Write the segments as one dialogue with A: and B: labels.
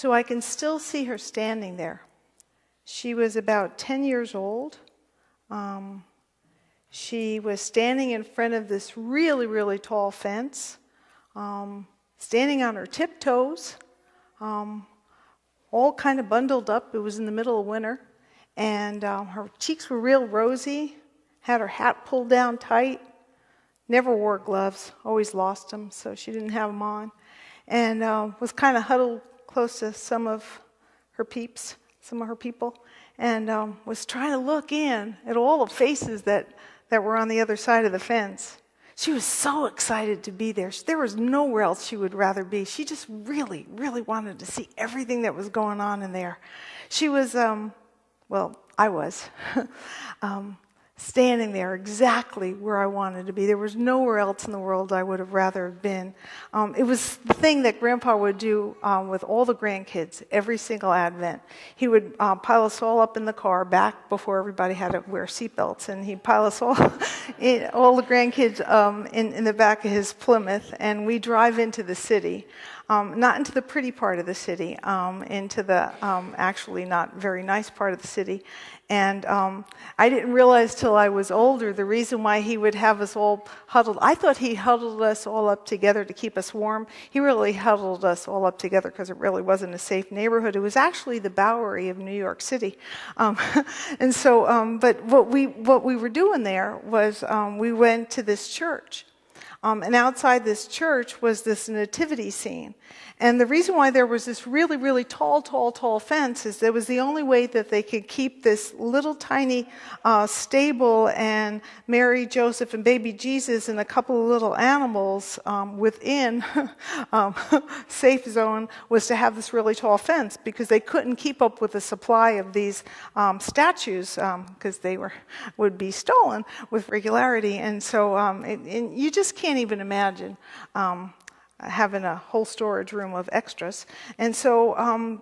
A: So I can still see her standing there. She was about 10 years old. She was standing in front of this really, really tall fence, standing on her tiptoes, all kind of bundled up. It was in the middle of winter. And her cheeks were real rosy, had her hat pulled down tight, never wore gloves, always lost them, so she didn't have them on. And was kind of huddled close to some of her people, and was trying to look in at all the faces that were on the other side of the fence. She was so excited to be there. There was nowhere else she would rather be. She just really, really wanted to see everything that was going on in there. She was, I was, standing there exactly where I wanted to be. There was nowhere else in the world I would have rather have been. It was the thing that Grandpa would do with all the grandkids every single Advent. He would pile us all up in the car back before everybody had to wear seatbelts, and he'd pile us all, all the grandkids in the back of his Plymouth, and we drive into the city. Not into the pretty part of the city, into the actually not very nice part of the city. And I didn't realize till I was older the reason why he would have us all huddled. I thought he huddled us all up together to keep us warm. He really huddled us all up together because it really wasn't a safe neighborhood. It was actually the Bowery of New York City. And so, but what we were doing there was we went to this church. And outside this church was this nativity scene. And the reason why there was this really, really tall fence is that was the only way that they could keep this little tiny stable and Mary, Joseph, and baby Jesus and a couple of little animals within safe zone was to have this really tall fence because they couldn't keep up with the supply of these statues because they would be stolen with regularity. And so and you just can't even imagine having a whole storage room of extras. And so,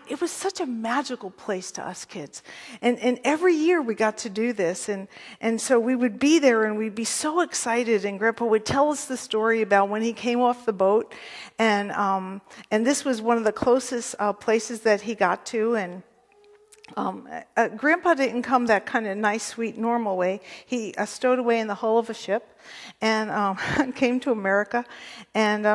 A: it was such a magical place to us kids. And every year we got to do this. And so we would be there and we'd be so excited. And Grandpa would tell us the story about when he came off the boat. And this was one of the closest places that he got to. And Grandpa didn't come that kind of nice, sweet, normal way. He stowed away in the hull of a ship and came to America, and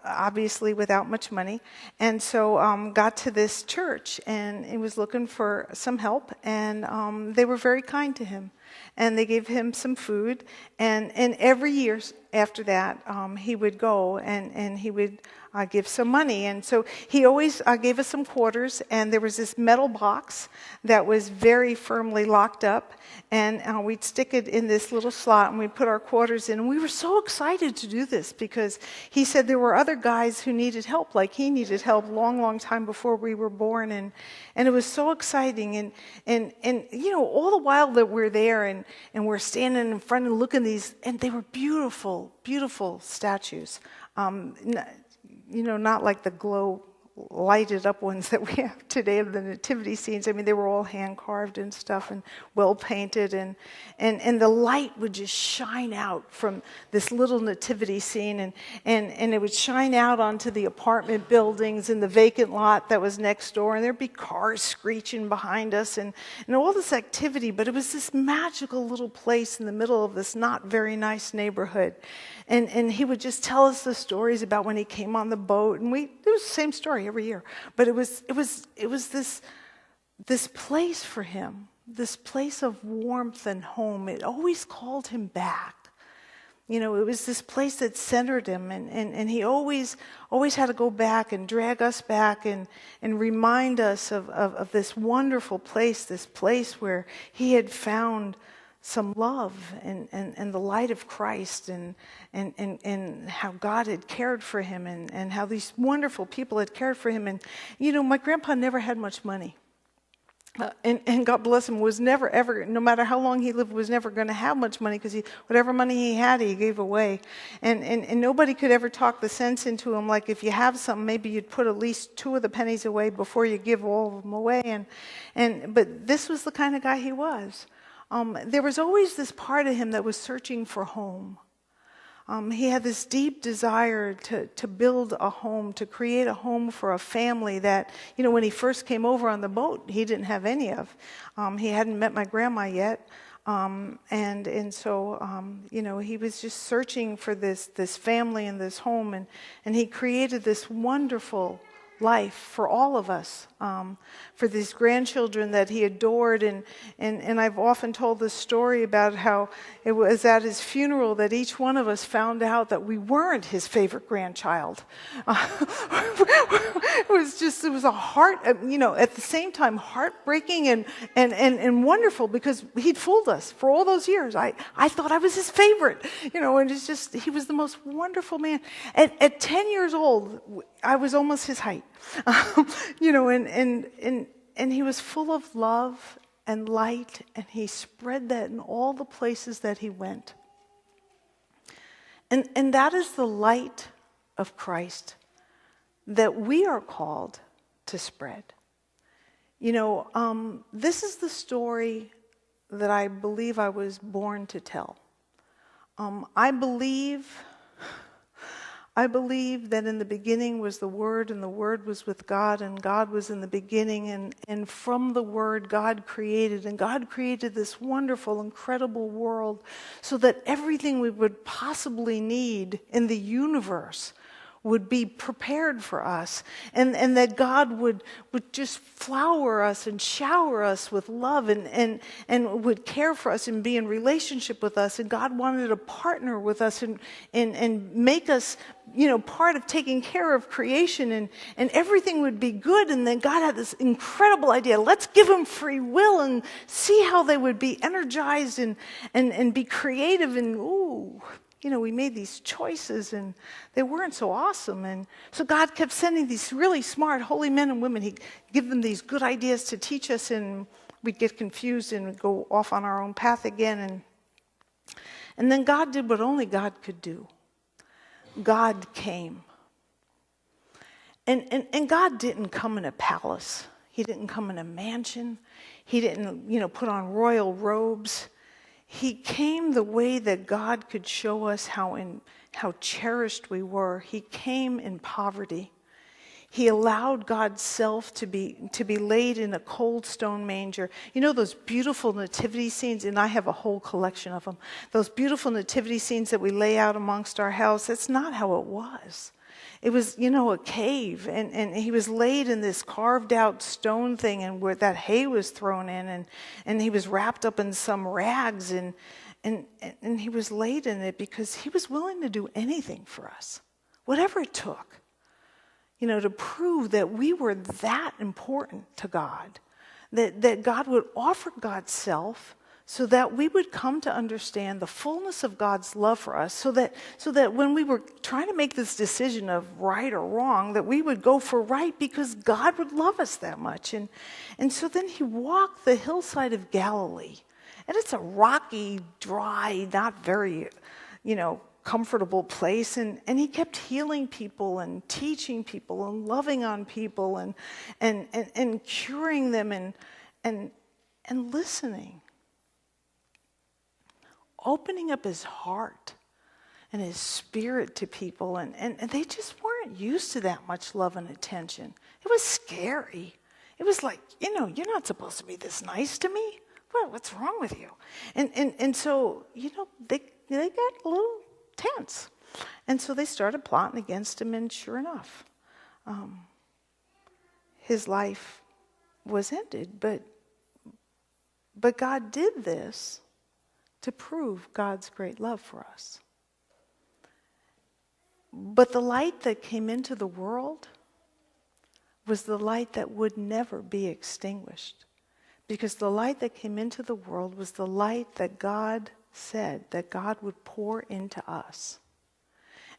A: obviously without much money. And so got to this church, and he was looking for some help, and they were very kind to him. And they gave him some food, and every year after that, he would go and he would give some money. And so he always gave us some quarters, and there was this metal box that was very firmly locked up, and we'd stick it in this little slot, and we'd put our quarters in. And we were so excited to do this because he said there were other guys who needed help, like he needed help long time before we were born, and it was so exciting. And you know, all the while that we're there and we're standing in front and looking at these, and they were beautiful statues. You know, not like the glow lighted up ones that we have today of the nativity scenes. I mean, they were all hand carved and stuff and well painted, and the light would just shine out from this little nativity scene, and it would shine out onto the apartment buildings and the vacant lot that was next door, and there'd be cars screeching behind us and all this activity. But it was this magical little place in the middle of this not very nice neighborhood. And he would just tell us the stories about when he came on the boat, and it was the same story every year. But it was this place for him, this place of warmth and home. It always called him back. You know, it was this place that centered him, and he always had to go back and drag us back and remind us of this wonderful place, this place where he had found some love and the light of Christ and how God had cared for him and how these wonderful people had cared for him. And, you know, my grandpa never had much money. And God bless him, was never ever, no matter how long he lived, was never going to have much money because whatever money he had, he gave away. And nobody could ever talk the sense into him, like if you have something, maybe you'd put at least 2 of the pennies away before you give all of them away. But this was the kind of guy he was. There was always this part of him that was searching for home. He had this deep desire to build a home, to create a home for a family that, when he first came over on the boat, he didn't have any of. He hadn't met my grandma yet. So he was just searching for this family and this home, and he created this wonderful life for all of us, for these grandchildren that he adored. And I've often told this story about how it was at his funeral that each one of us found out that we weren't his favorite grandchild. It was a heart, at the same time heartbreaking and wonderful, because he'd fooled us for all those years. I thought I was his favorite, and it's just, he was the most wonderful man. At 10 years old, I was almost his height, and he was full of love and light, and he spread that in all the places that he went. And that is the light of Christ that we are called to spread. This is the story that I believe I was born to tell. I believe that in the beginning was the Word, and the Word was with God, and God was in the beginning, and from the Word God created this wonderful, incredible world so that everything we would possibly need in the universe would be prepared for us, and that God would just flower us and shower us with love and would care for us and be in relationship with us, and God wanted to partner with us and make us part of taking care of creation, and everything would be good. And then God had this incredible idea: let's give them free will and see how they would be energized and be creative. And we made these choices, and they weren't so awesome. And so God kept sending these really smart, holy men and women. He'd give them these good ideas to teach us, and we'd get confused and go off on our own path again. And then God did what only God could do. God came. And God didn't come in a palace. He didn't come in a mansion. He didn't, put on royal robes. He came the way that God could show us how cherished we were. He came in poverty. He allowed God's self to be laid in a cold stone manger. Those beautiful nativity scenes, and I have a whole collection of them. Those beautiful nativity scenes that we lay out amongst our house, that's not how it was. It was, a cave, and he was laid in this carved out stone thing, and where that hay was thrown in, and he was wrapped up in some rags, and he was laid in it because he was willing to do anything for us, whatever it took, to prove that we were that important to God, that God would offer God's self so that we would come to understand the fullness of God's love for us, so that when we were trying to make this decision of right or wrong, that we would go for right because God would love us that much. And so then he walked the hillside of Galilee, and it's a rocky, dry, not very, comfortable place, and he kept healing people and teaching people and loving on people and curing them and listening. Opening up his heart and his spirit to people, and they just weren't used to that much love and attention. It was scary. It was like, you're not supposed to be this nice to me. What's wrong with you? And so, they got a little tense. And so they started plotting against him, and sure enough, his life was ended. But God did this to prove God's great love for us. But the light that came into the world was the light that would never be extinguished. Because the light that came into the world was the light that God said that God would pour into us.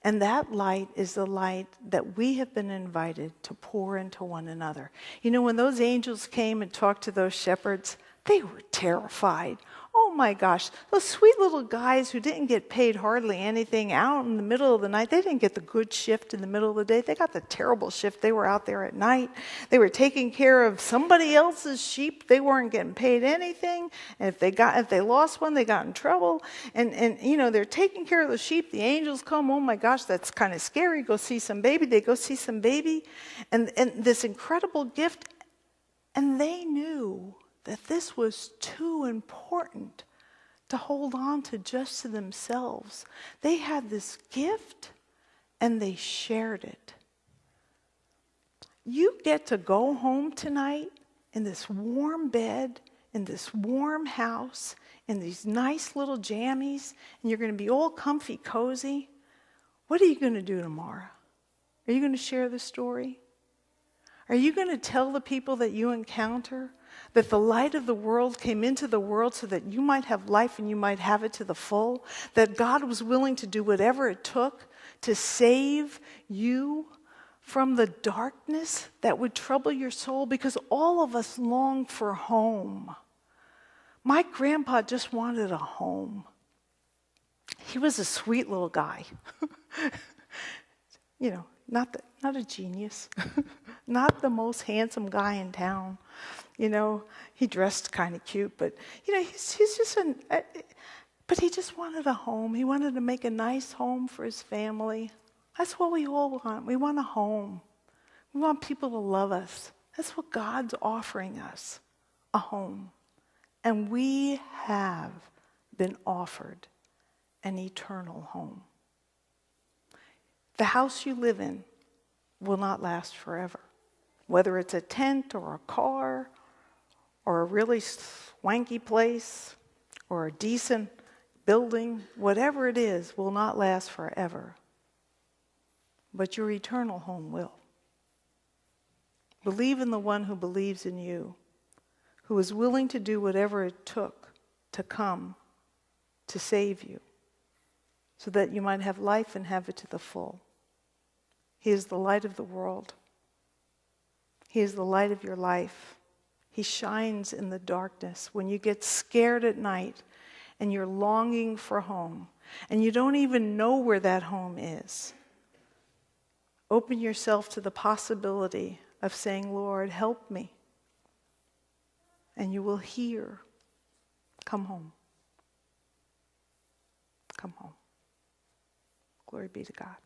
A: And that light is the light that we have been invited to pour into one another. When those angels came and talked to those shepherds, they were terrified. Oh my gosh, those sweet little guys who didn't get paid hardly anything out in the middle of the night, they didn't get the good shift in the middle of the day. They got the terrible shift. They were out there at night. They were taking care of somebody else's sheep. They weren't getting paid anything. And if they lost one, they got in trouble. And they're taking care of the sheep. The angels come, oh my gosh, that's kind of scary. Go see some baby. They go see some baby. And this incredible gift. And they knew that this was too important to hold on to just to themselves. They had this gift and they shared it. You get to go home tonight in this warm bed, in this warm house, in these nice little jammies, and you're going to be all comfy, cozy. What are you going to do tomorrow? Are you going to share the story? Are you going to tell the people that you encounter that the light of the world came into the world so that you might have life and you might have it to the full? That God was willing to do whatever it took to save you from the darkness that would trouble your soul? Because all of us long for home. My grandpa just wanted a home. He was a sweet little guy. Not a genius. Not the most handsome guy in town. He dressed kind of cute, but he's just but he just wanted a home. He wanted to make a nice home for his family. That's what we all want. We want a home. We want people to love us. That's what God's offering us, a home. And we have been offered an eternal home. The house you live in will not last forever. Whether it's a tent or a car or a really swanky place or a decent building, whatever it is, will not last forever. But your eternal home will. Believe in the one who believes in you, who is willing to do whatever it took to come to save you, so that you might have life and have it to the full. He is the light of the world. He is the light of your life. He shines in the darkness. When you get scared at night and you're longing for home and you don't even know where that home is, open yourself to the possibility of saying, Lord, help me. And you will hear, come home. Come home. Glory be to God.